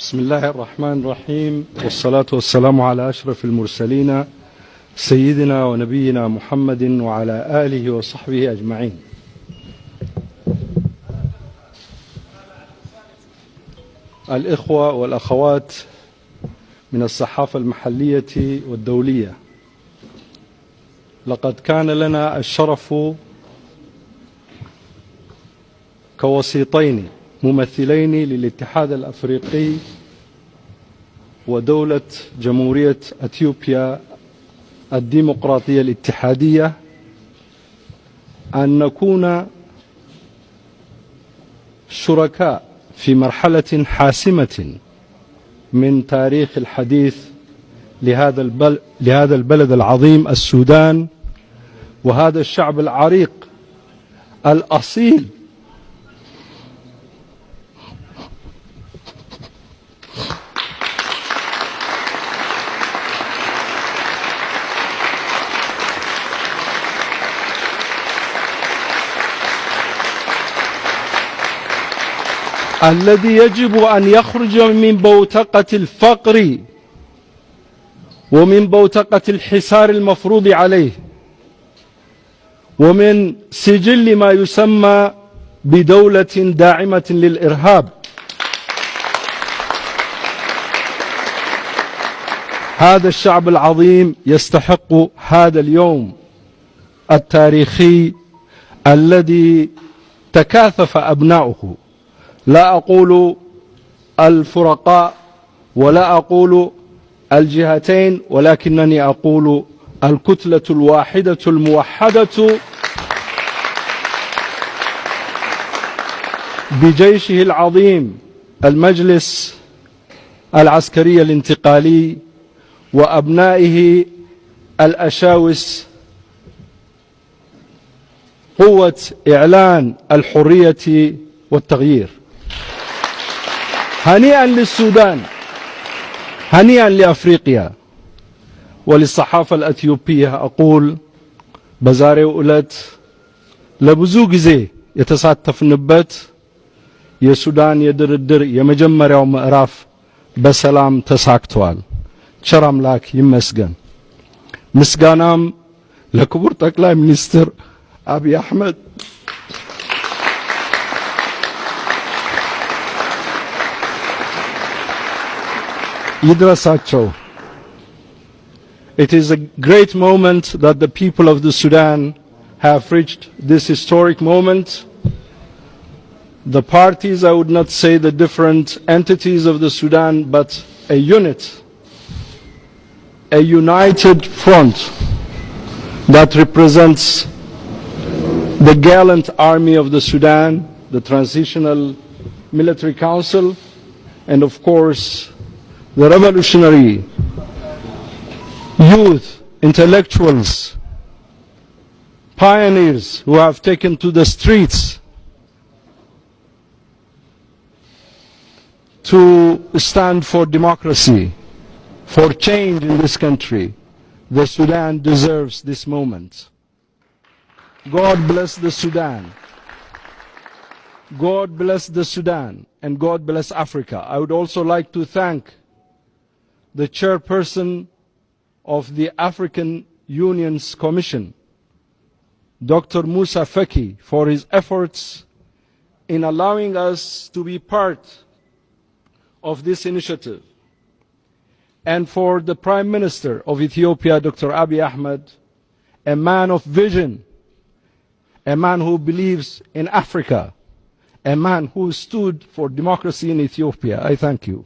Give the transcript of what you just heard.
بسم الله الرحمن الرحيم، والصلاة والسلام على أشرف المرسلين سيدنا ونبينا محمد وعلى آله وصحبه أجمعين. الإخوة والأخوات من الصحافة المحلية والدولية، لقد كان لنا الشرف كوسيطين ممثلين للاتحاد الأفريقي ودولة جمهورية أثيوبيا الديمقراطية الاتحادية أن نكون شركاء في مرحلة حاسمة من تاريخ الحديث لهذا البلد العظيم السودان، وهذا الشعب العريق الأصيل الذي يجب أن يخرج من بوتقة الفقر ومن بوتقة الحصار المفروض عليه ومن سجل ما يسمى بدولة داعمة للإرهاب. هذا الشعب العظيم يستحق هذا اليوم التاريخي الذي تكاثف أبناؤه، لا أقول الفرقاء ولا أقول الجهتين، ولكنني أقول الكتلة الواحدة الموحدة بجيشه العظيم المجلس العسكري الانتقالي وأبنائه الأشاوس، قوة إعلان الحرية والتغيير. هنيئا للسودان، هنيئا لأفريقيا. وللصحافة الأثيوبية أقول بزاريو أولت لبزو جزي يتساتف نبت የሱዳን የድርድር የመጀመሪያው ምዕራፍ በሰላም ተሳክቷል። ቸር አምላክ ይመስገን። ምስጋናም ለክቡር ጠቅላይ ሚኒስትር አብይ አህመድ ይድረሳቸው። It is a great moment that the people of the Sudan have reached this historic moment. The parties, I would not say the different entities of the Sudan, but a unit, a united front that represents the gallant army of the Sudan, the Transitional Military Council, and of course the revolutionary youth, intellectuals, pioneers who have taken to the streets to stand for democracy, for change in this country. The Sudan deserves this moment. God bless the Sudan. God bless the Sudan, and God bless Africa. I would also like to thank the chairperson of the African Union's Commission, Dr. Musa Faki, for his efforts in allowing us to be part of this initiative, and for the Prime Minister of Ethiopia, Dr. Abiy Ahmed, a man of vision, a man who believes in Africa, a man who stood for democracy in Ethiopia. I thank you.